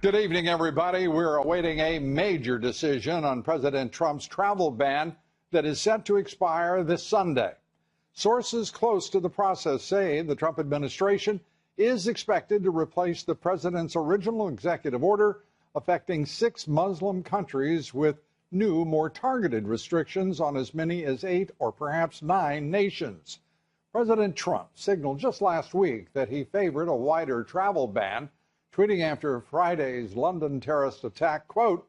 Good evening, everybody. We're awaiting a major decision on President Trump's travel ban that is set to expire this Sunday. Sources close to the process say the Trump administration is expected to replace the president's original executive order affecting 6 Muslim countries with new, more targeted restrictions on as many as 8 or perhaps 9 nations. President Trump signaled just last week that he favored a wider travel ban, tweeting after Friday's London terrorist attack, quote,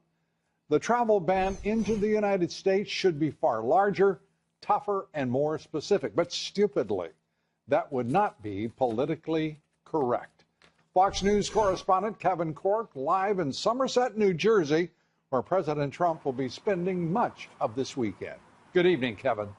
"The travel ban into the United States should be far larger, tougher, and more specific." But stupidly, that would not be politically correct. Fox News correspondent Kevin Corke live in Somerset, New Jersey, where President Trump will be spending much of this weekend. Good evening, Kevin.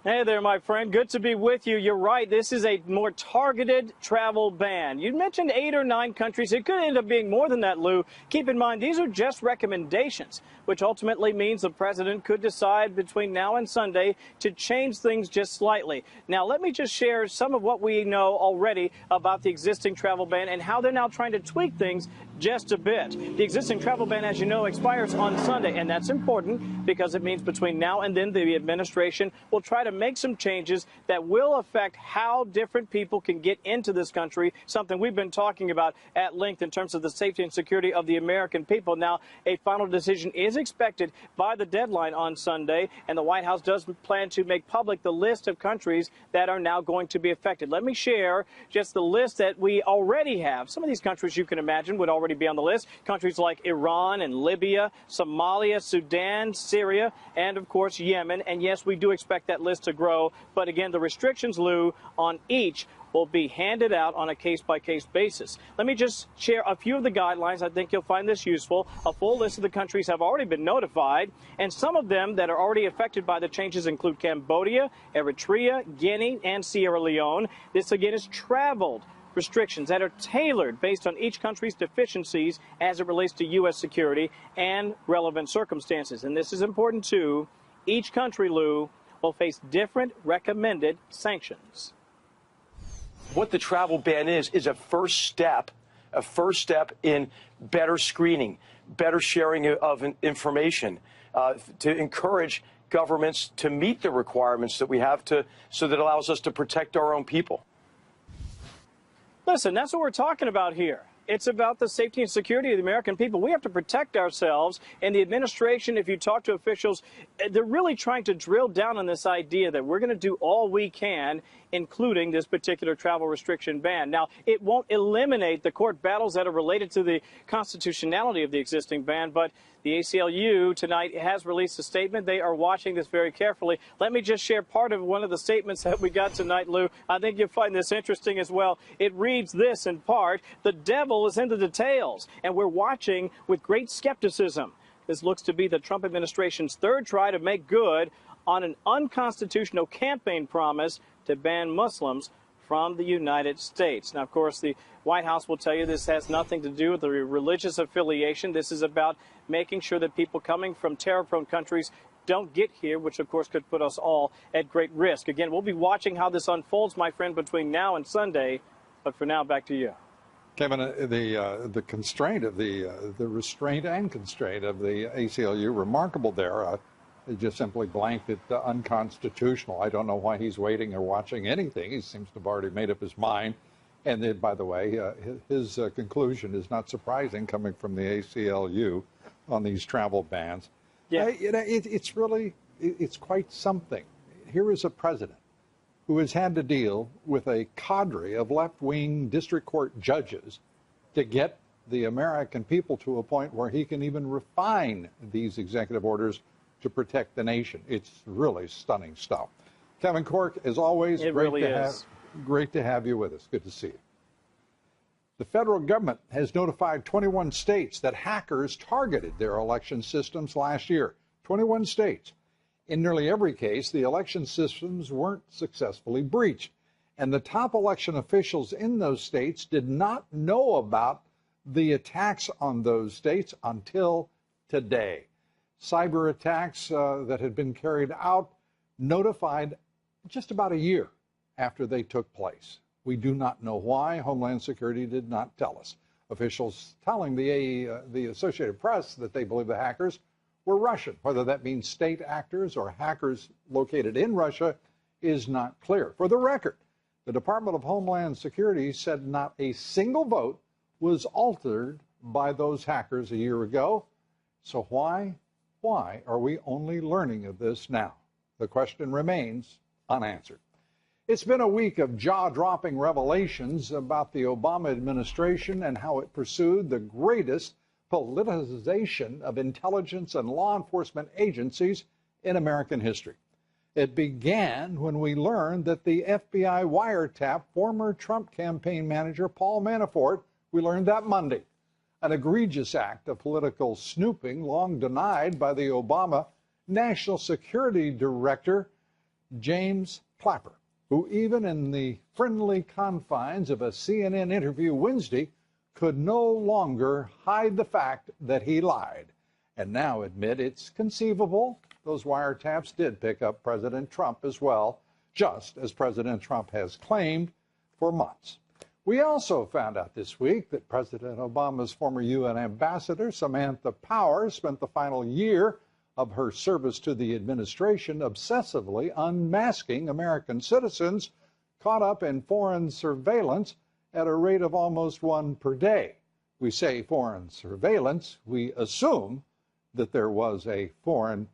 Hey there, my friend. Good to be with you. You're right. This is a more targeted travel ban. You mentioned 8 or 9 countries. It could end up being more than that, Lou. Keep in mind, these are just recommendations, which ultimately means the president could decide between now and Sunday to change things just slightly. Now, let me just share some of what we know already about the existing travel ban and how they're now trying to tweak things just a bit. The existing travel ban, as you know, expires on Sunday, and that's important because it means between now and then the administration will try to make some changes that will affect how different people can get into this country, something we've been talking about at length in terms of the safety and security of the American people. Now, a final decision is expected by the deadline on Sunday, and the White House does plan to make public the list of countries that are now going to be affected. Let me share just the list that we already have. Some of these countries you can imagine would already be on the list. Countries like Iran and Libya, Somalia, Sudan, Syria, and of course Yemen. And yes, we do expect that list to grow. But again, the restrictions, Lou, on each will be handed out on a case-by-case basis. Let me just share a few of the guidelines. I think you'll find this useful. A full list of the countries have already been notified, and some of them that are already affected by the changes include Cambodia, Eritrea, Guinea, and Sierra Leone. This, again, is traveled restrictions that are tailored based on each country's deficiencies as it relates to U.S. security and relevant circumstances. And this is important, too. Each country, Lou, will face different recommended sanctions. What the travel ban is a first step in better screening, better sharing of information, to encourage governments to meet the requirements that we have so that it allows us to protect our own people. Listen, that's what we're talking about here. It's about the safety and security of the American people. We have to protect ourselves. And the administration, if you talk to officials, they're really trying to drill down on this idea that we're going to do all we can, including this particular travel restriction ban. Now, it won't eliminate the court battles that are related to the constitutionality of the existing ban, but the ACLU tonight has released a statement. They are watching this very carefully. Let me just share part of one of the statements that we got tonight, Lou. I think you'll find this interesting as well. It reads this in part: "The devil is in the details, and we're watching with great skepticism." This looks to be the Trump administration's third try to make good on an unconstitutional campaign promise to ban Muslims from the United States. Now, of course, the White House will tell you this has nothing to do with the religious affiliation. This is about making sure that people coming from terror-prone countries don't get here, which, of course, could put us all at great risk. Again, we'll be watching how this unfolds, my friend, between now and Sunday. But for now, back to you. Kevin, the constraint of the restraint and constraint of the ACLU, remarkable there. They just simply blanked it unconstitutional. I don't know why he's waiting or watching anything. He seems to have already made up his mind. And then, by the way, his conclusion is not surprising coming from the ACLU on these travel bans. Yeah. It's quite something. Here is a president who has had to deal with a cadre of left-wing district court judges to get the American people to a point where he can even refine these executive orders to protect the nation. It's really stunning stuff. Kevin Corke, as always, great to have you with us. Good to see you. The federal government has notified 21 states that hackers targeted their election systems last year. 21 states. In nearly every case, the election systems weren't successfully breached, and the top election officials in those states did not know about the attacks on those states until today. Cyber attacks that had been carried out notified just about a year after they took place. We do not know why. Homeland Security did not tell us. Officials telling the Associated Press that they believe the hackers were Russian. Whether that means state actors or hackers located in Russia is not clear. For the record, the Department of Homeland Security said not a single vote was altered by those hackers a year ago. So why are we only learning of this now? The question remains unanswered. It's been a week of jaw-dropping revelations about the Obama administration and how it pursued the greatest politicization of intelligence and law enforcement agencies in American history. It began when we learned that the FBI wiretapped former Trump campaign manager Paul Manafort. We learned that Monday, an egregious act of political snooping long denied by the Obama National Security Director, James Clapper, who even in the friendly confines of a CNN interview Wednesday could no longer hide the fact that he lied and now admit it's conceivable those wiretaps did pick up President Trump as well, just as President Trump has claimed for months. We also found out this week that President Obama's former UN ambassador, Samantha Power, spent the final year of her service to the administration obsessively unmasking American citizens caught up in foreign surveillance at a rate of almost one per day. We say foreign surveillance. We assume that there was a foreign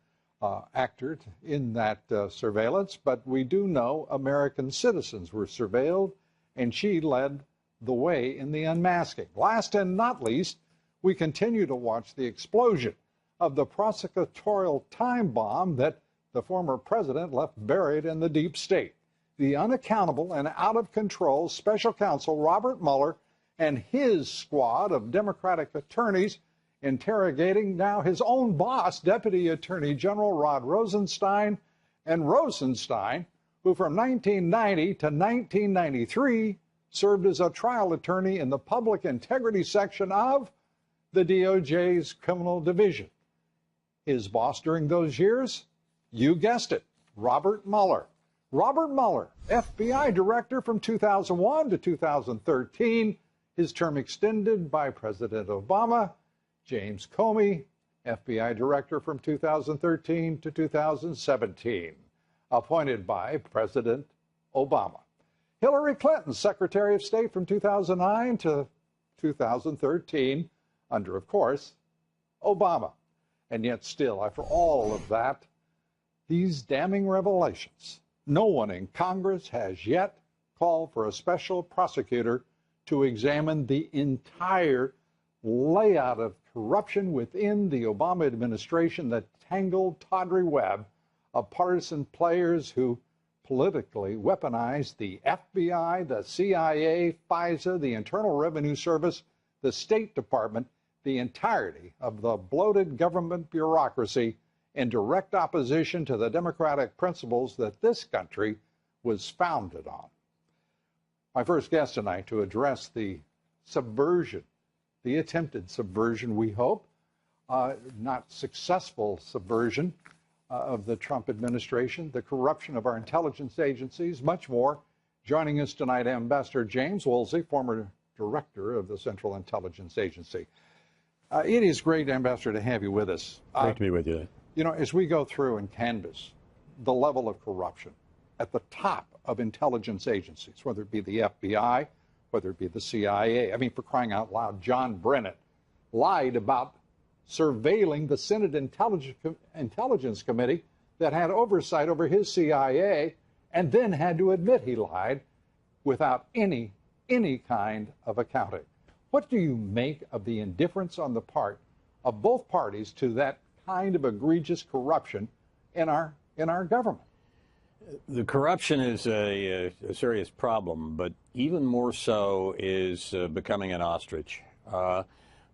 actor in that surveillance, but we do know American citizens were surveilled, and she led the way in the unmasking. Last and not least, we continue to watch the explosion of the prosecutorial time bomb that the former president left buried in the deep state. The unaccountable and out of control special counsel Robert Mueller and his squad of Democratic attorneys interrogating now his own boss, Deputy Attorney General Rod Rosenstein, and Rosenstein, who from 1990 to 1993 served as a trial attorney in the public integrity section of the DOJ's criminal division. His boss during those years, you guessed it, Robert Mueller. Robert Mueller, FBI director from 2001 to 2013, his term extended by President Obama. James Comey, FBI director from 2013 to 2017, appointed by President Obama. Hillary Clinton, Secretary of State from 2009 to 2013, under, of course, Obama. And yet still, after all of that, these damning revelations, no one in Congress has yet called for a special prosecutor to examine the entire layout of corruption within the Obama administration, the tangled, tawdry web of partisan players who politically weaponized the FBI, the CIA, FISA, the Internal Revenue Service, the State Department, the entirety of the bloated government bureaucracy in direct opposition to the democratic principles that this country was founded on. My first guest tonight to address the subversion, the attempted subversion, we hope, not successful subversion of the Trump administration, the corruption of our intelligence agencies, much more. Joining us tonight, Ambassador James Woolsey, former director of the Central Intelligence Agency. It is great, Ambassador, to have you with us. Great to be with you. You know, as we go through and canvass the level of corruption at the top of intelligence agencies, whether it be the FBI, whether it be the CIA. I mean, for crying out loud, John Brennan lied about surveilling the Senate Intelligence Committee that had oversight over his CIA, and then had to admit he lied without any kind of accounting. What do you make of the indifference on the part of both parties to that kind of egregious corruption in our government? The corruption is a serious problem, but even more so is becoming an ostrich.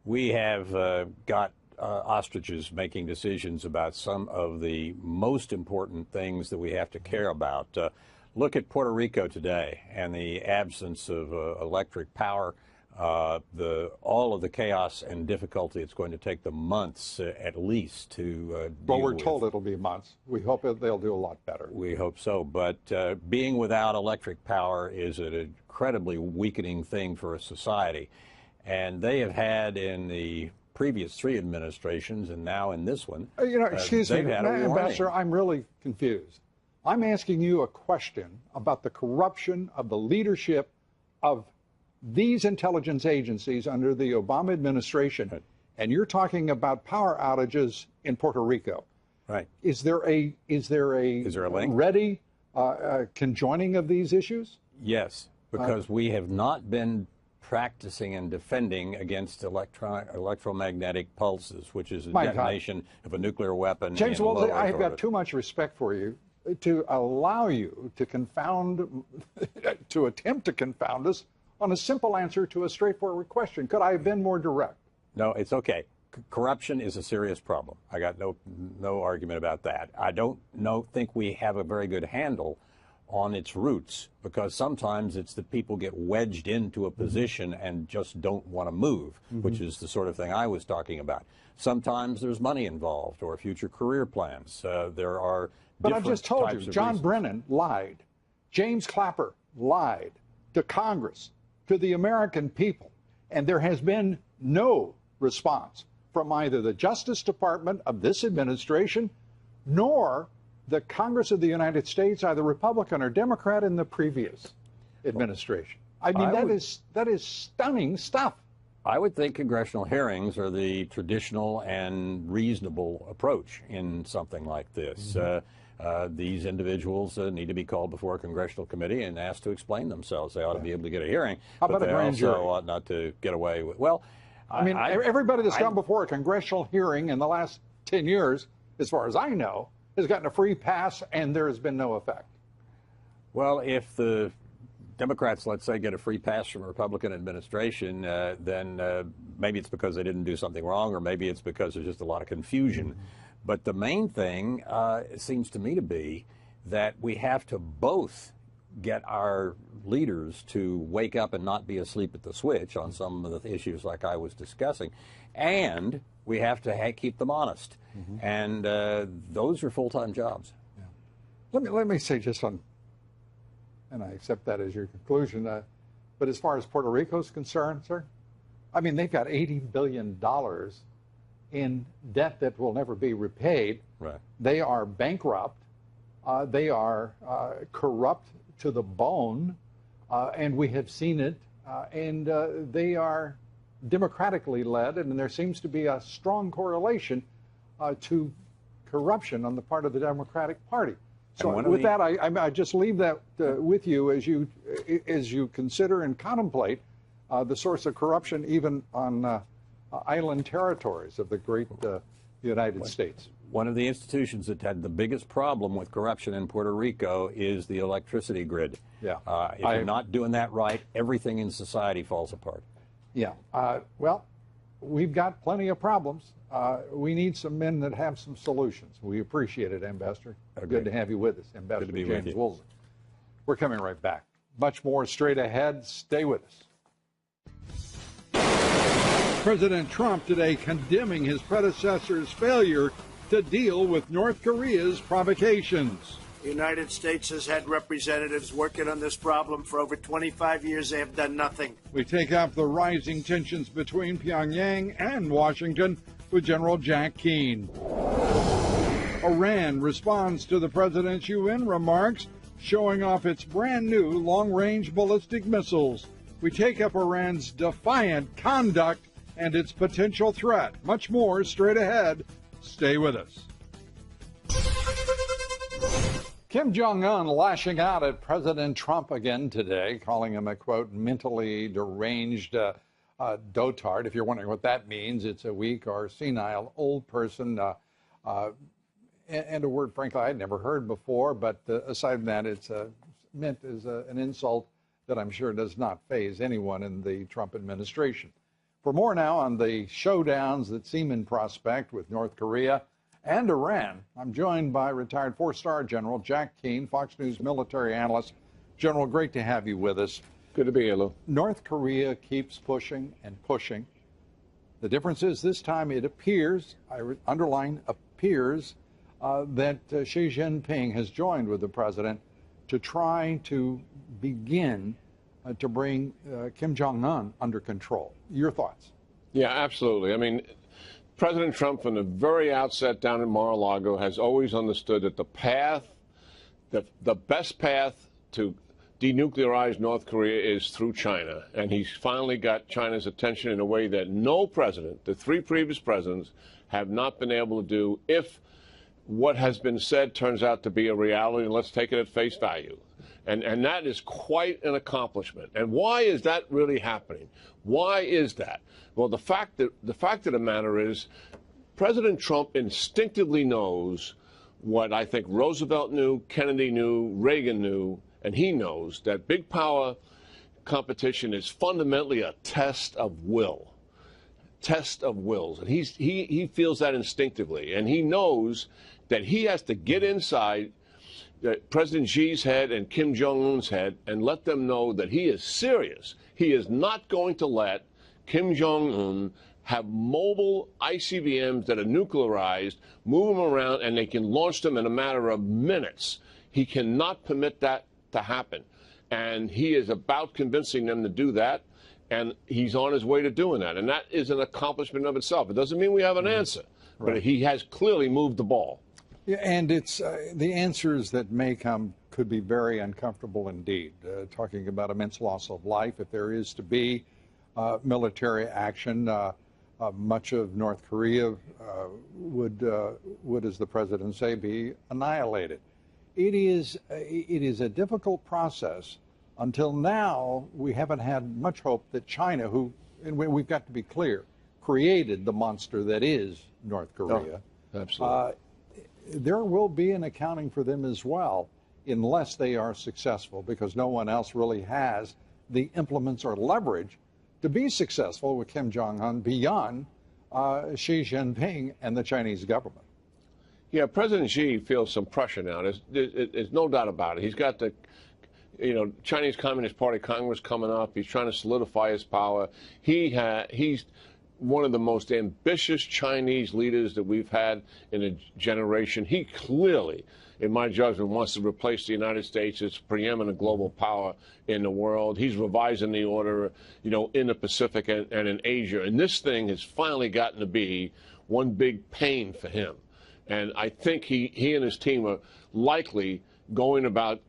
We have got ostriches making decisions about some of the most important things that we have to care about. Look at Puerto Rico today and the absence of electric power, all of the chaos and difficulty it's going to take them months at least to Well, we're told it'll be months. We hope they'll do a lot better. We hope so. But being without electric power is an incredibly weakening thing for a society. And they have had in the previous 3 administrations and now in this one, excuse me, they've had a warning. Ambassador, I'm really confused. I'm asking you a question about the corruption of the leadership of these intelligence agencies under the Obama administration, right. And you're talking about power outages in Puerto Rico. Right. Is there a link? ready conjoining of these issues? Yes, because we have not been practicing and defending against electromagnetic pulses, which is a detonation of a nuclear weapon. James Woolsey, I have got too much respect for you to allow you to to attempt to confound us on a simple answer to a straightforward question. Could I have been more direct? No, it's okay. Corruption is a serious problem. I got no argument about that. I don't think we have a very good handle on its roots, because sometimes it's that people get wedged into a position and just don't want to move, which is the sort of thing I was talking about. Sometimes there's money involved or future career plans. There are But I've just told you, John Brennan lied. James Clapper lied to Congress, to the American people, and there has been no response from either the Justice Department of this administration nor the Congress of the United States, either Republican or Democrat, in the previous administration. I mean, that is stunning stuff. I would think congressional hearings are the traditional and reasonable approach in something like this. These individuals need to be called before a congressional committee and asked to explain themselves. They ought to be able to get a hearing, but they also ought not to get away with. Well, I mean, everybody that's come before a congressional hearing in the last 10 years, as far as I know, has gotten a free pass, and there has been no effect. Well, if the Democrats, let's say, get a free pass from a Republican administration, then maybe it's because they didn't do something wrong, or maybe it's because there's just a lot of confusion. But the main thing seems to me to be that we have to both get our leaders to wake up and not be asleep at the switch on some of the issues like I was discussing, and we have to keep them honest. And those are full-time jobs. Yeah. Let me say just on, and I accept that as your conclusion, but as far as Puerto Rico's concerned, sir, I mean, they've got $80 billion in debt that will never be repaid. Right. They are bankrupt. They are corrupt to the bone, and we have seen it. And they are democratically led, and there seems to be a strong correlation to corruption on the part of the Democratic Party. So with that, I just leave that with you as you consider and contemplate the source of corruption even on island territories of the great United States. One of the institutions that had the biggest problem with corruption in Puerto Rico is the electricity grid. Yeah. If you're not doing that right, everything in society falls apart. Yeah. Well, we've got plenty of problems. We need some men that have some solutions. We appreciate it, Ambassador. Good to have you with us, Ambassador James Woolsey. We're coming right back. Much more straight ahead. Stay with us. President Trump today condemning his predecessor's failure to deal with North Korea's provocations. The United States has had representatives working on this problem for over 25 years. They have done nothing. We take up the rising tensions between Pyongyang and Washington with General Jack Keane. Iran responds to the president's UN remarks, showing off its brand new long-range ballistic missiles. We take up Iran's defiant conduct and its potential threat. Much more straight ahead. Stay with us. Kim Jong-un lashing out at President Trump again today, calling him a, quote, mentally deranged dotard. If you're wondering what that means, it's a weak or senile old person, and a word, frankly, I'd never heard before. But aside from that, it's meant as an insult that I'm sure does not faze anyone in the Trump administration. For more now on the showdowns that seem in prospect with North Korea and Iran, I'm joined by retired four-star General Jack Keane, Fox News military analyst. General, great to have you with us. Good to be here, Lou. North Korea keeps pushing and pushing. The difference is this time it appears, I underline appears, that Xi Jinping has joined with the president to try to begin to bring Kim Jong-un under control. Your thoughts? Yeah, absolutely. I mean, President Trump, from the very outset down in Mar-a-Lago, has always understood that the path, the best path to denuclearize North Korea is through China. And he's finally got China's attention in a way that no president, the three previous presidents, have not been able to do if what has been said turns out to be a reality, and let's take it at face value. And that is quite an accomplishment. And why is that really happening? Why is that? Well, the fact of the matter is President Trump instinctively knows what I think Roosevelt knew, Kennedy knew, Reagan knew, and he knows that big power competition is fundamentally a test of will. Test of wills. And he feels that instinctively. And he knows that he has to get inside President Xi's head and Kim Jong-un's head and let them know that he is serious. He is not going to let Kim Jong-un have mobile ICBMs that are nuclearized, move them around, and they can launch them in a matter of minutes. He cannot permit that to happen. And he is about convincing them to do that, and he's on his way to doing that. And that is an accomplishment of itself. It doesn't mean we have an answer, but he has clearly moved the ball. Yeah, and it's the answers that may come could be very uncomfortable indeed. Talking about immense loss of life, if there is to be military action, much of North Korea would, as the president say, be annihilated. It is a difficult process. Until now, we haven't had much hope that China, who, and we've got to be clear, created the monster that is North Korea. No, absolutely. There will be an accounting for them as well, unless they are successful, because no one else really has the implements or leverage to be successful with Kim Jong-un beyond Xi Jinping and the Chinese government. Yeah, President Xi feels some pressure now. There's no doubt about it. He's got the Chinese Communist Party Congress coming up. He's trying to solidify his power. He's one of the most ambitious Chinese leaders that we've had in a generation. He clearly, in my judgment, wants to replace the United States as preeminent global power in the world. He's revising the order, in the Pacific and in Asia. And this thing has finally gotten to be one big pain for him. And I think he and his team are likely going about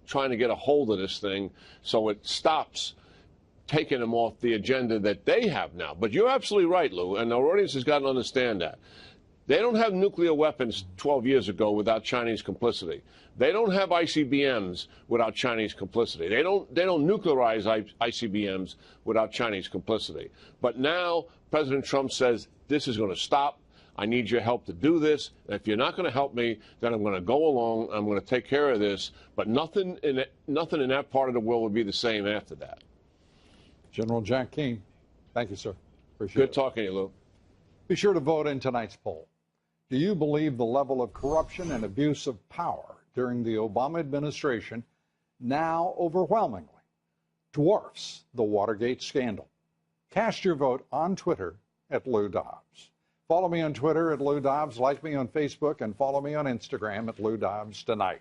trying to get a hold of this thing so it stops taking them off the agenda that they have now. But you're absolutely right, Lou, and our audience has got to understand that. They don't have nuclear weapons 12 years ago without Chinese complicity. They don't have ICBMs without Chinese complicity. They don't nuclearize ICBMs without Chinese complicity. But now President Trump says, this is going to stop. I need your help to do this. And if you're not going to help me, then I'm going to go along. I'm going to take care of this. But nothing in that part of the world will be the same after that. General Jack Keane, thank you, sir. Appreciate it. Good talking to you, Lou. Be sure to vote in tonight's poll. Do you believe the level of corruption and abuse of power during the Obama administration now overwhelmingly dwarfs the Watergate scandal? Cast your vote on Twitter at Lou Dobbs. Follow me on Twitter at Lou Dobbs, like me on Facebook, and follow me on Instagram at Lou Dobbs Tonight.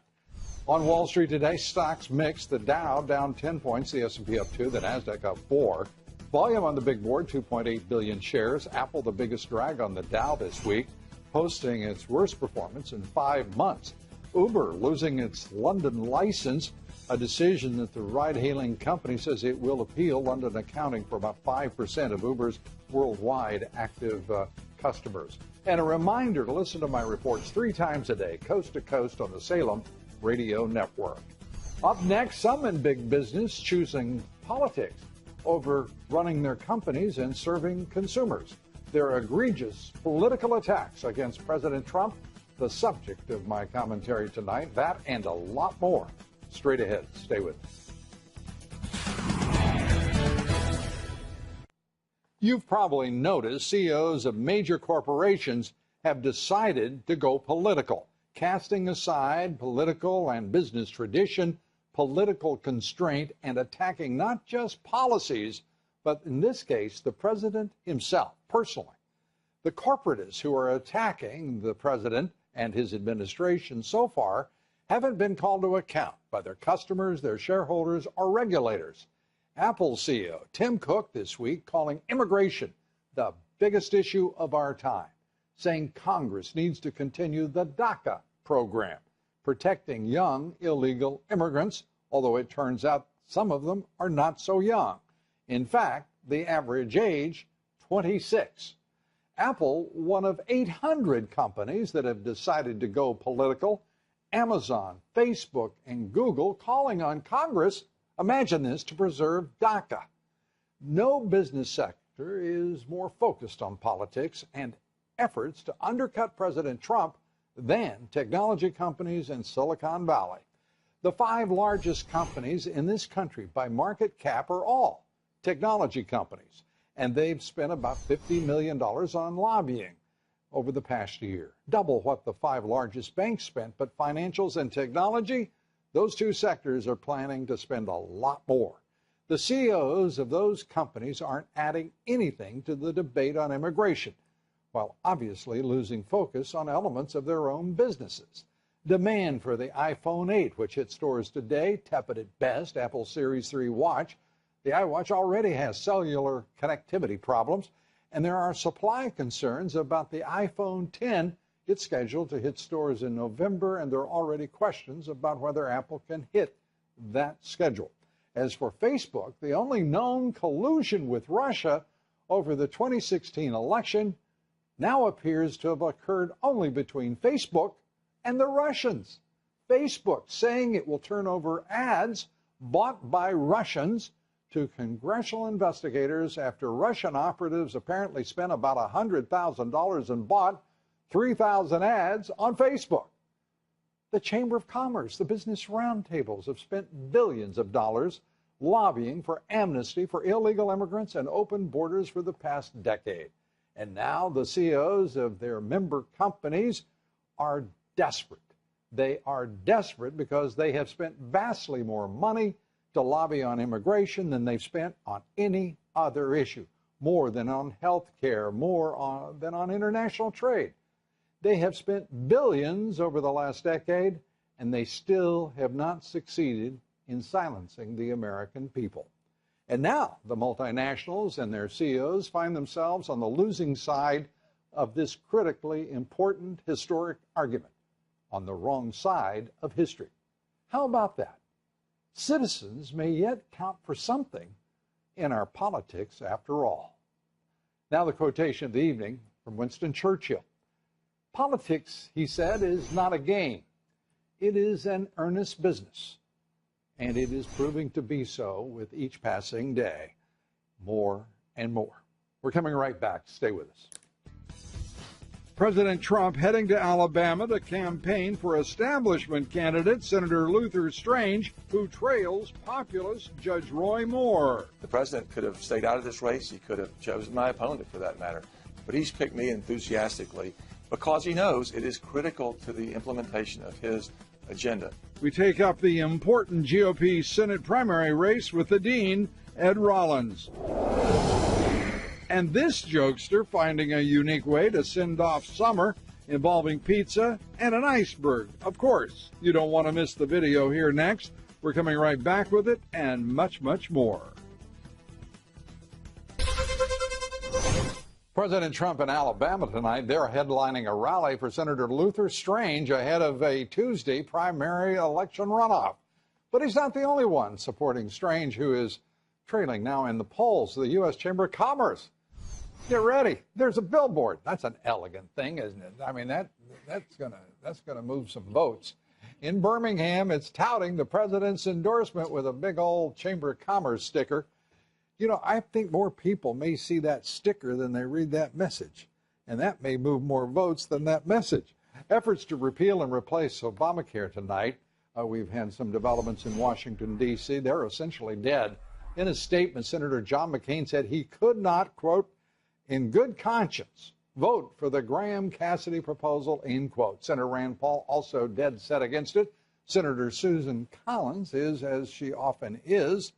On Wall Street today, stocks mixed. The Dow down 10 points, the S&P up 2, the Nasdaq up 4. Volume on the big board, 2.8 billion shares. Apple, the biggest drag on the Dow this week, posting its worst performance in 5 months. Uber losing its London license, a decision that the ride-hailing company says it will appeal, London accounting for about 5% of Uber's worldwide active customers. And a reminder to listen to my reports 3 times a day, coast to coast on the Salem Radio Network. Up next, some in big business choosing politics over running their companies and serving consumers. Their egregious political attacks against President Trump, the subject of my commentary tonight. That and a lot more straight ahead. Stay with me. You've probably noticed CEOs of major corporations have decided to go political, casting aside political and business tradition, political constraint, and attacking not just policies, but in this case, the president himself, personally. The corporatists who are attacking the president and his administration so far haven't been called to account by their customers, their shareholders, or regulators. Apple CEO Tim Cook this week calling immigration the biggest issue of our time, saying Congress needs to continue the DACA program, protecting young illegal immigrants, although it turns out some of them are not so young. In fact, the average age, 26. Apple, one of 800 companies that have decided to go political. Amazon, Facebook, and Google calling on Congress, imagine this, to preserve DACA. No business sector is more focused on politics and efforts to undercut President Trump than technology companies in Silicon Valley. The 5 largest companies in this country by market cap are all technology companies, and they've spent about $50 million on lobbying over the past year, double what the 5 largest banks spent. But financials and technology, those 2 sectors are planning to spend a lot more. The CEOs of those companies aren't adding anything to the debate on immigration, while obviously losing focus on elements of their own businesses. Demand for the iPhone 8, which hit stores today, tepid at best. Apple Series 3 watch. The iWatch already has cellular connectivity problems, and there are supply concerns about the iPhone 10. It's scheduled to hit stores in November, and there are already questions about whether Apple can hit that schedule. As for Facebook, the only known collusion with Russia over the 2016 election now appears to have occurred only between Facebook and the Russians. Facebook saying it will turn over ads bought by Russians to congressional investigators after Russian operatives apparently spent about $100,000 and bought 3,000 ads on Facebook. The Chamber of Commerce, the business roundtables have spent billions of dollars lobbying for amnesty for illegal immigrants and open borders for the past decade. And now the CEOs of their member companies are desperate. They are desperate because they have spent vastly more money to lobby on immigration than they've spent on any other issue, more than on health care, than on international trade. They have spent billions over the last decade, and they still have not succeeded in silencing the American people. And now the multinationals and their CEOs find themselves on the losing side of this critically important historic argument, on the wrong side of history. How about that? Citizens may yet count for something in our politics after all. Now the quotation of the evening from Winston Churchill. Politics, he said, is not a game. It is an earnest business, and it is proving to be so with each passing day, more and more. We're coming right back. Stay with us. President Trump heading to Alabama to campaign for establishment candidate Senator Luther Strange, who trails populist Judge Roy Moore. The president could have stayed out of this race. He could have chosen my opponent for that matter. But he's picked me enthusiastically because he knows it is critical to the implementation of his agenda. We take up the important GOP Senate primary race with the Dean, Ed Rollins. And this jokester finding a unique way to send off summer involving pizza and an iceberg. Of course, you don't want to miss the video here next. We're coming right back with it and much, much more. President Trump in Alabama tonight, they're headlining a rally for Senator Luther Strange ahead of a Tuesday primary election runoff. But he's not the only one supporting Strange, who is trailing now in the polls. The U.S. Chamber of Commerce. Get ready. There's a billboard. That's an elegant thing, isn't it? I mean, that's gonna move some votes. In Birmingham, it's touting the president's endorsement with a big old Chamber of Commerce sticker. You know, I think more people may see that sticker than they read that message, and that may move more votes than that message. Efforts to repeal and replace Obamacare tonight. We've had some developments in Washington, D.C. They're essentially dead. In a statement, Senator John McCain said he could not, quote, in good conscience, vote for the Graham-Cassidy proposal, end quote. Senator Rand Paul also dead set against it. Senator Susan Collins is, as she often is,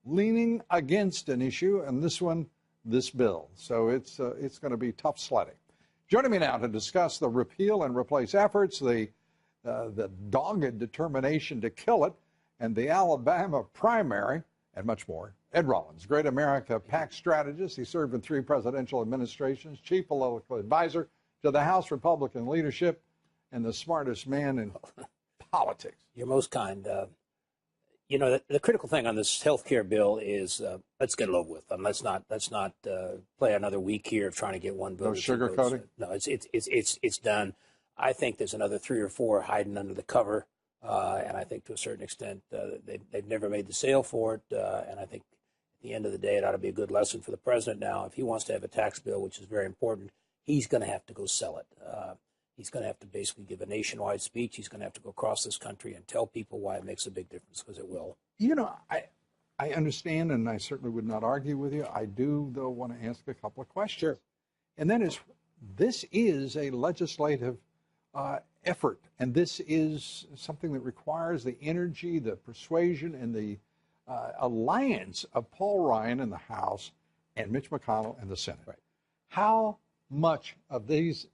leaning against an issue, and this bill. So it's going to be tough sledding. Joining me now to discuss the repeal and replace efforts, the the dogged determination to kill it, and the Alabama primary, and much more. Ed Rollins, Great America PAC strategist. He served in 3 presidential administrations, chief political advisor to the House Republican leadership, and the smartest man in politics. You're most kind. You know, the critical thing on this health care bill is let's get it over with. Let's not play another week here of trying to get one bill. No sugarcoating? No, it's done. I think there's another 3 or 4 hiding under the cover, and I think to a certain extent they've never made the sale for it. And I think at the end of the day, it ought to be a good lesson for the president now. If he wants to have a tax bill, which is very important, he's going to have to go sell it. He's going to have to basically give a nationwide speech. He's going to have to go across this country and tell people why it makes a big difference, because it will. You know, I understand, and I certainly would not argue with you. I do, though, want to ask a couple of questions. Sure. And that is, this is a legislative effort, and this is something that requires the energy, the persuasion, and the alliance of Paul Ryan in the House and Mitch McConnell in the Senate. Right. How much of this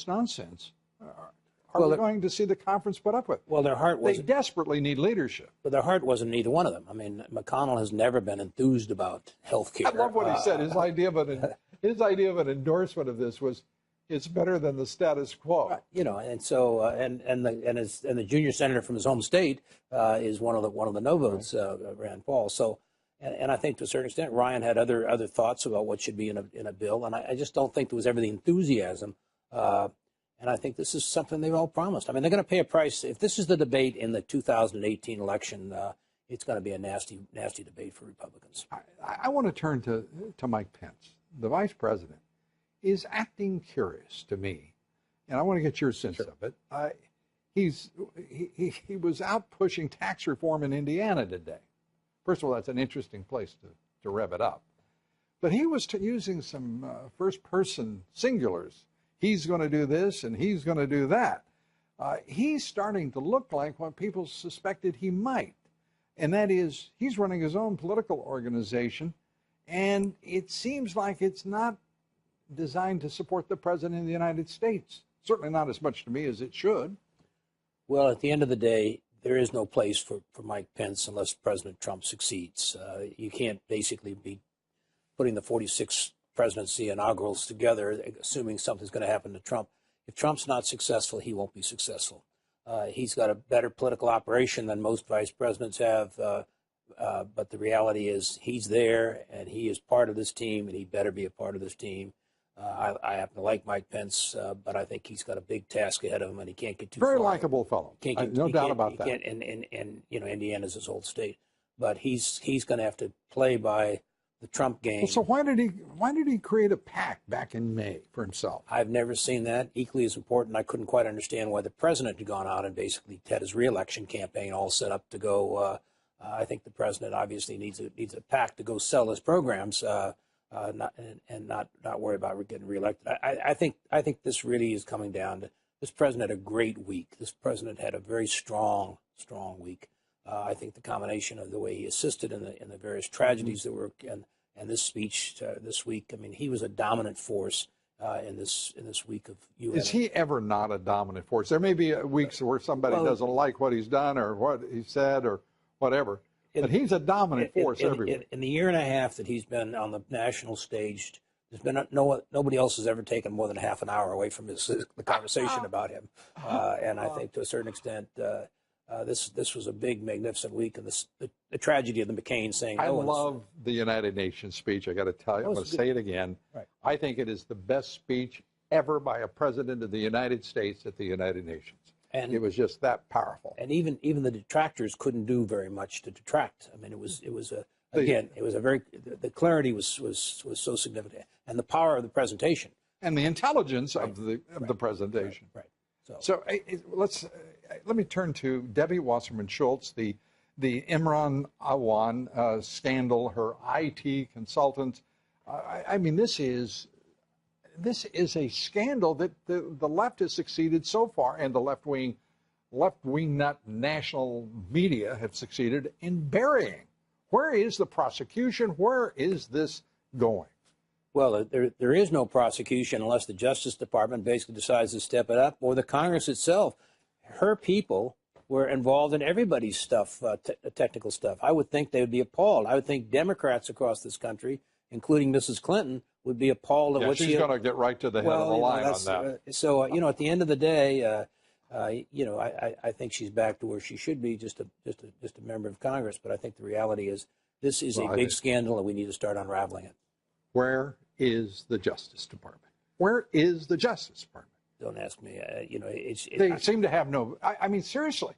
nonsense are we going to see the conference put up with? Well, their heart was. They desperately need leadership. But their heart wasn't either one of them. I mean, McConnell has never been enthused about health care. I love what he said. His idea of an endorsement of this was, it's better than the status quo. Right. You know, and so and the junior senator from his home state is one of the no votes, Rand Paul. So. And I think to a certain extent, Ryan had other thoughts about what should be in a bill, and I just don't think there was ever the enthusiasm. And I think this is something they've all promised. I mean, they're going to pay a price. If this is the debate in the 2018 election, it's going to be a nasty debate for Republicans. I want to turn to Mike Pence. The vice president is acting curious to me, and I want to get your sense of it. He was out pushing tax reform in Indiana today. First of all, that's an interesting place to rev it up. But he was using some first-person singulars. He's going to do this and he's going to do that. He's starting to look like what people suspected he might. And that is, he's running his own political organization, and it seems like it's not designed to support the President of the United States. Certainly not as much to me as it should. Well, at the end of the day, there is no place for Mike Pence unless President Trump succeeds. You can't basically be putting the 46th presidency inaugurals together, assuming something's going to happen to Trump. If Trump's not successful, he won't be successful. He's got a better political operation than most vice presidents have, but the reality is he's there, and he is part of this team, and he better be a part of this team. I happen to like Mike Pence, but I think he's got a big task ahead of him, and he can't get too far. Very likable fellow. No doubt about that. And you know, Indiana's his old state, but he's going to have to play by the Trump game. Well, so why did he create a PAC back in May for himself? I've never seen that. Equally as important, I couldn't quite understand why the president had gone out and basically had his reelection campaign all set up to go. I think the president obviously needs a PAC to go sell his programs. Not worry about getting reelected. I think this really is coming down to this president had a great week. This president had a very strong week. I think the combination of the way he assisted in the various tragedies that were and this speech this week. I mean, he was a dominant force in this week of UN. Is he ever not a dominant force? There may be weeks where somebody doesn't like what he's done or what he said or whatever. But he's a dominant force everywhere. In the year and a half that he's been on the national stage, there's been nobody else has ever taken more than half an hour away from the conversation about him. And I think to a certain extent, this was a big, magnificent week. And the tragedy of the McCain saying, I love the United Nations speech. I got to tell you, I'm going to say it again. Right. I think it is the best speech ever by a president of the United States at the United Nations. And it was just that powerful. And even the detractors couldn't do very much to detract. I mean, it was a very the clarity was so significant, and the power of the presentation and the intelligence of the presentation. Right. So let me turn to Debbie Wasserman Schultz, the Imran Awan scandal, her IT consultant. I mean, this is a scandal that the left has succeeded so far, and the left-wing nut national media have succeeded in burying. Where is the prosecution? Where is this going? Well, there is no prosecution unless the Justice Department basically decides to step it up, or the Congress itself her people were involved in everybody's stuff, technical stuff. I would think they would be appalled. I would think Democrats across this country, including Mrs. Clinton, would be appalled at what she's going to get right to the head of the line on that. So, at the end of the day, I think she's back to where she should be, just a member of Congress. But I think the reality is this is a big scandal, and we need to start unraveling it. Where is the Justice Department? Where is the Justice Department? Don't ask me. They seem to have no. I mean, seriously,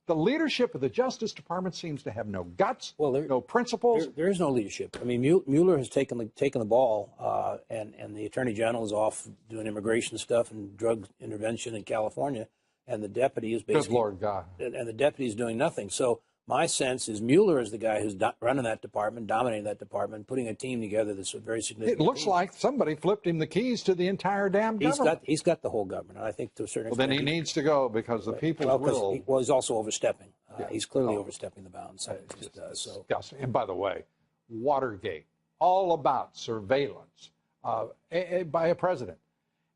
the leadership of the Justice Department seems to have no guts, no principles. There is no leadership. I mean, Mueller has taken the ball, and the Attorney General is off doing immigration stuff and drug intervention in California, and the deputy is basically. Good Lord God. And the deputy is doing nothing. So my sense is Mueller is the guy who's running that department, dominating that department, putting a team together that's a very significant. It looks like somebody flipped him the keys to the entire damn government. He's got the whole government. I think to a certain extent. Then he needs to go because the people will. Well, he's also overstepping. He's clearly overstepping the bounds. Disgusting. And by the way, Watergate, all about surveillance by a president.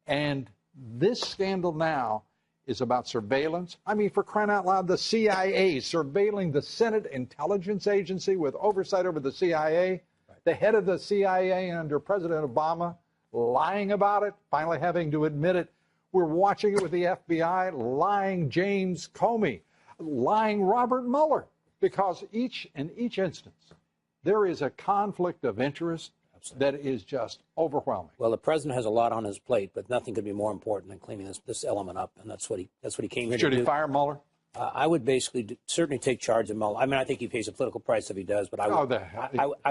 And this scandal now is about surveillance. I mean, for crying out loud, the CIA surveilling the Senate Intelligence Agency with oversight over the CIA, the head of the CIA under President Obama lying about it, finally having to admit it. We're watching it with the FBI, lying James Comey, lying Robert Mueller, because in each instance, there is a conflict of interest that is just overwhelming. Well, the president has a lot on his plate, but nothing could be more important than cleaning this element up, and that's what he came here to do. Should he fire Mueller? I would basically certainly take charge of Mueller. I mean, I think he pays a political price if he does, but I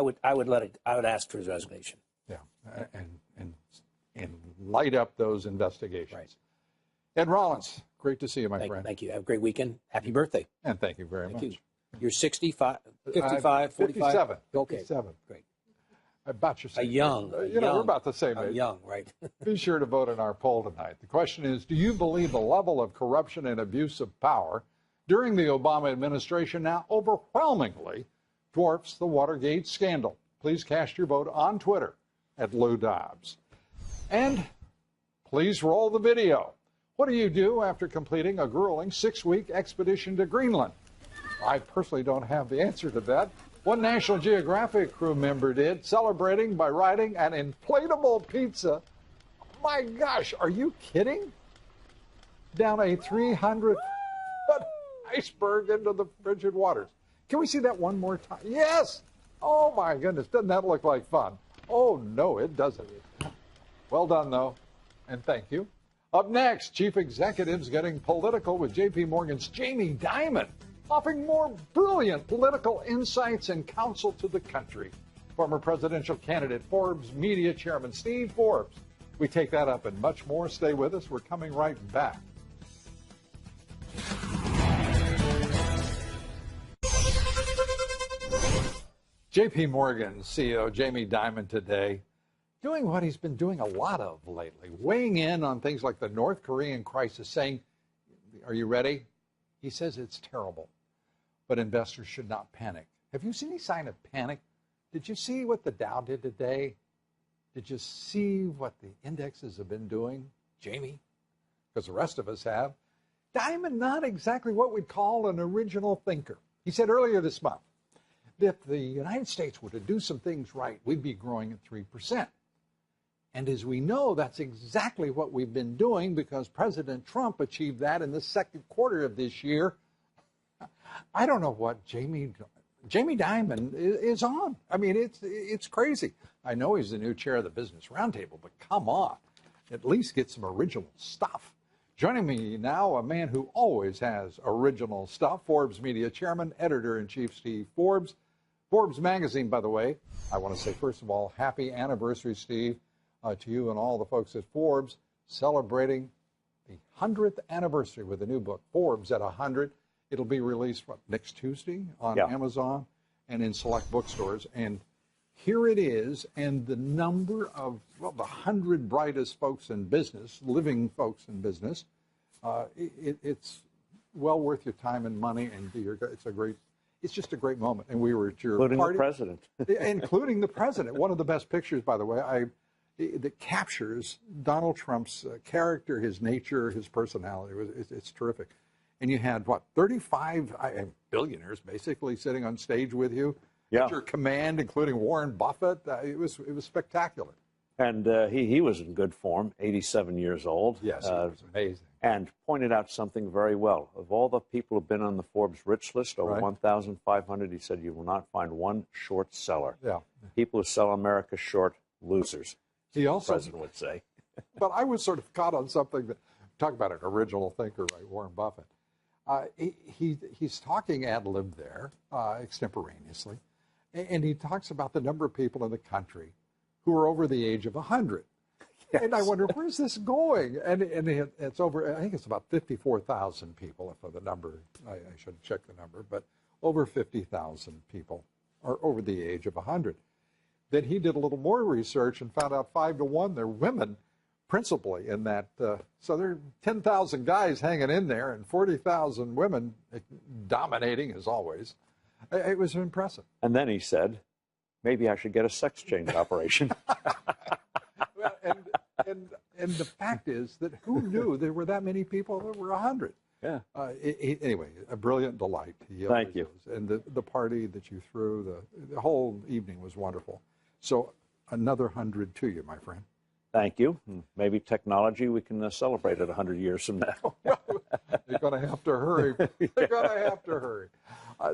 would ask for his resignation. Yeah, and light up those investigations. Right. Ed Rollins, great to see you, my friend. Thank you. Have a great weekend. Happy birthday. And thank you very much. You. You're 65, 55, 45? 57. Okay. 57. Great. About your a young. we're about the same age. Young, right. Be sure to vote in our poll tonight. The question is, do you believe the level of corruption and abuse of power during the Obama administration now overwhelmingly dwarfs the Watergate scandal? Please cast your vote on Twitter at Lou Dobbs. And please roll the video. What do you do after completing a grueling 6-week expedition to Greenland? I personally don't have the answer to that. One National Geographic crew member did, celebrating by riding an inflatable pizza. My gosh, are you kidding? Down a 300-foot iceberg into the frigid waters. Can we see that one more time? Yes! Oh my goodness, doesn't that look like fun? Oh no, it doesn't. Well done though, and thank you. Up next, chief executives getting political with J.P. Morgan's Jamie Dimon, offering more brilliant political insights and counsel to the country. Former presidential candidate, Forbes media chairman Steve Forbes. We take that up and much more. Stay with us. We're coming right back. J.P. Morgan CEO Jamie Dimon today doing what he's been doing a lot of lately, weighing in on things like the North Korean crisis, saying, are you ready? He says it's terrible, but investors should not panic. Have you seen any sign of panic? Did you see what the Dow did today? Did you see what the indexes have been doing, Jamie? Because the rest of us have. Dimon, not exactly what we'd call an original thinker. He said earlier this month, if the United States were to do some things right, we'd be growing at 3%. And as we know, that's exactly what we've been doing because President Trump achieved that in the second quarter of this year. I don't know what Jamie Dimon is on. I mean, it's crazy. I know he's the new chair of the Business Roundtable, but come on, at least get some original stuff. Joining me now, a man who always has original stuff, Forbes media chairman, editor-in-chief Steve Forbes. Forbes magazine, by the way, I want to say, first of all, happy anniversary, Steve, to you and all the folks at Forbes, celebrating the 100th anniversary with a new book, Forbes at 100. It'll be released, next Tuesday on Amazon and in select bookstores. And here it is, and the number of, the 100 brightest folks in business, living folks in business, it's well worth your time and money, and it's just a great moment. And we were at your including party. The president. Including the president. One of the best pictures, by the way, that captures Donald Trump's character, his nature, his personality. It's terrific. and you had, what, 35 billionaires basically sitting on stage with you at your command, including Warren Buffett. It was spectacular. And he was in good form, 87 years old. Yes, he was amazing. And pointed out something very well. Of all the people who've been on the Forbes rich list, over 1,500, he said, you will not find one short seller. Yeah. People who sell America short, losers. He also, the president would say. But I was sort of caught on something that, talk about an original thinker, right, Warren Buffett. He's talking ad lib there, extemporaneously, and he talks about the number of people in the country who are over the age of 100. Yes. And I wonder, where's this going? And it's over, I think it's about 54,000 people, if the number, I should check the number, but over 50,000 people are over the age of 100. Then he did a little more research and found out 5 to 1, they're women, principally in that. So there are 10,000 guys hanging in there and 40,000 women dominating, as always. It was impressive. And then he said, maybe I should get a sex change operation. Well, and the fact is that who knew there were that many people that were 100? Yeah. Anyway, a brilliant delight. Thank you. And the party that you threw, the whole evening was wonderful. So another 100 to you, my friend. Thank you. Maybe technology, we can celebrate it 100 years from now. You're going to have to hurry. You're going to have to hurry.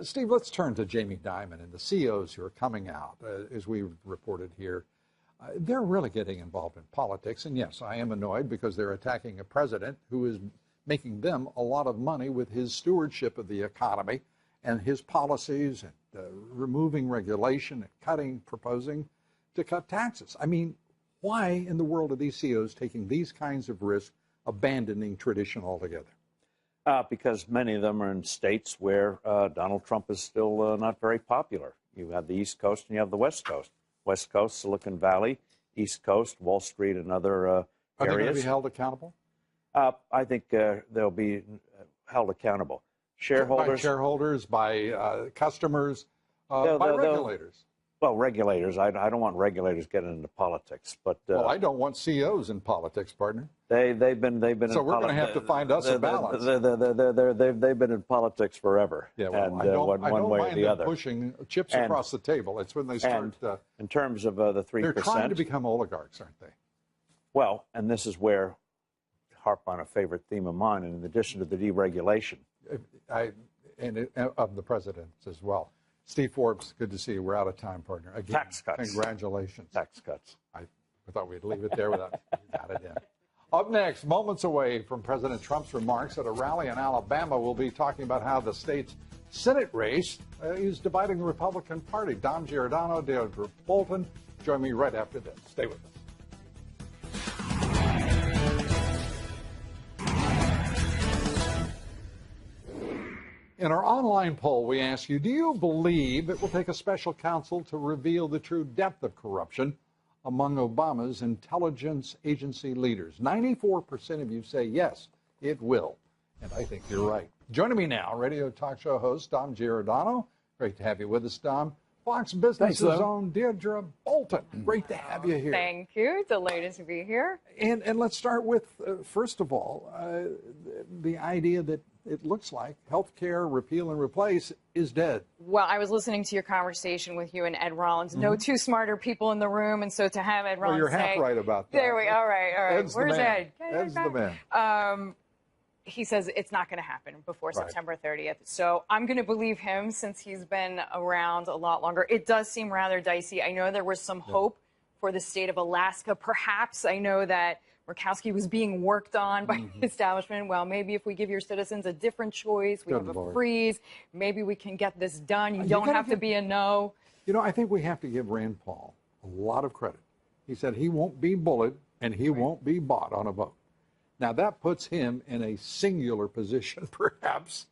Steve, let's turn to Jamie Dimon and the CEOs who are coming out, as we reported here. They're really getting involved in politics. And yes, I am annoyed because they're attacking a president who is making them a lot of money with his stewardship of the economy and his policies and removing regulation and proposing to cut taxes. I mean, why in the world are these CEOs taking these kinds of risks, abandoning tradition altogether? Because many of them are in states where Donald Trump is still not very popular. You have the East Coast and you have the West Coast. West Coast, Silicon Valley, East Coast, Wall Street, and other areas. Are they going to be held accountable? I think they'll be held accountable. Shareholders, by customers, by regulators. Well, regulators. I don't want regulators getting into politics, but well, I don't want CEOs in politics, partner. They've been. So we're going to have to find us a balance. They've been in politics forever. Yeah, well, and I don't one way or mind the them other. pushing chips across the table. It's when they start. In terms of the 3%, they're trying to become oligarchs, aren't they? Well, and this is where harp on a favorite theme of mine. And in addition to the deregulation, of the president's as well. Steve Forbes, good to see you. We're out of time, partner. Again, tax cuts. Congratulations. Tax cuts. I thought we'd leave it there without you got it in. Up next, moments away from President Trump's remarks at a rally in Alabama, we'll be talking about how the state's Senate race is dividing the Republican Party. Dom Giordano, Deirdre Bolton. Join me right after this. Stay with us. In our online poll, we ask you, do you believe it will take a special counsel to reveal the true depth of corruption among Obama's intelligence agency leaders? 94% of you say yes, it will. And I think you're right. Joining me now, radio talk show host Dom Giordano. Great to have you with us, Dom. Fox Business's own Deirdre Bolton. Great to have you here. Thank you. Delighted to be here. And let's start with, first of all, the idea that it looks like health care repeal and replace is dead. Well, I was listening to your conversation with you and Ed Rollins. No two smarter people in the room. And so to have Ed Rollins you're half right about that. There we All right. Ed's Where's the man. Ed? Ed's the man. He says it's not going to happen before September 30th. So I'm going to believe him since he's been around a lot longer. It does seem rather dicey. I know there was some hope for the state of Alaska. Perhaps I know that Murkowski was being worked on by the establishment. Well, maybe if we give your citizens a different choice, we have a freeze, maybe we can get this done. You don't have to be a no. You know, I think we have to give Rand Paul a lot of credit. He said he won't be bullied and he won't be bought on a vote. Now, that puts him in a singular position, perhaps,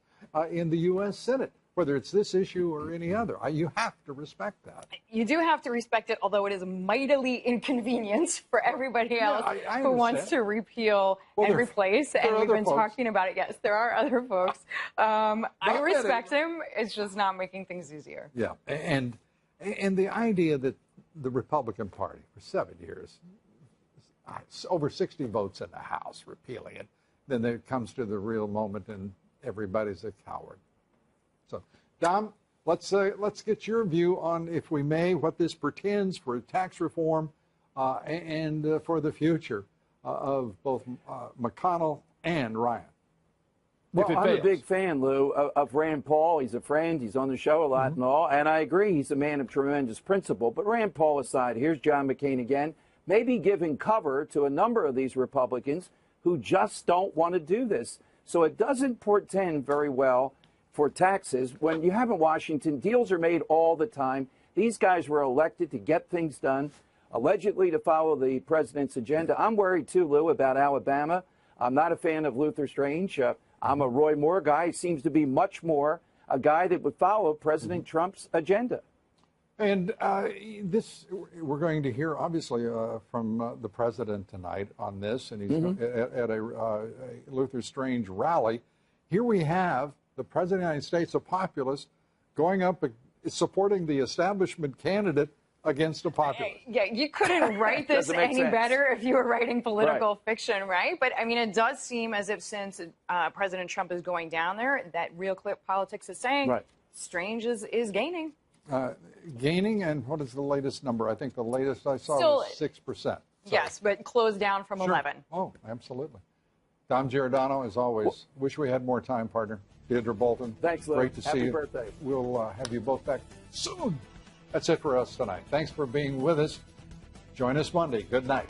in the U.S. Senate, whether it's this issue or any other. You have to respect that. You do have to respect it, although it is mightily inconvenient for everybody else who wants to repeal and replace. And we've been talking about it. Yes, there are other folks. I respect him. It's just not making things easier. Yeah, and the idea that the Republican Party for 7 years, over 60 votes in the House repealing it. Then there comes to the real moment, and everybody's a coward. So, Dom, let's get your view on, if we may, what this portends for tax reform and for the future of both McConnell and Ryan. Well, I'm a big fan, Lou, of Rand Paul. He's a friend. He's on the show a lot and all. And I agree, he's a man of tremendous principle. But Rand Paul aside, here's John McCain again, maybe giving cover to a number of these Republicans who just don't want to do this. So it doesn't portend very well for taxes. When you have in Washington, deals are made all the time. These guys were elected to get things done, allegedly to follow the president's agenda. I'm worried, too, Lou, about Alabama. I'm not a fan of Luther Strange. I'm a Roy Moore guy. He seems to be much more a guy that would follow President Trump's agenda. And we're going to hear, obviously, from the president tonight on this, and he's at a Luther Strange rally. Here we have the president of the United States, a populist, going up, supporting the establishment candidate against a populist. Yeah, you couldn't write this any better if you were writing political fiction, right? But, I mean, it does seem as if since President Trump is going down there, that Real Clear Politics is saying Strange is gaining. Gaining, and what is the latest number? I think the latest I saw was 6%. So. Yes, but closed down from 11. Oh, absolutely. Dom Giordano, as always. Wish we had more time, partner. Deirdre Bolton. Thanks, Lou. Great to see you. Happy birthday. We'll have you both back soon. That's it for us tonight. Thanks for being with us. Join us Monday. Good night.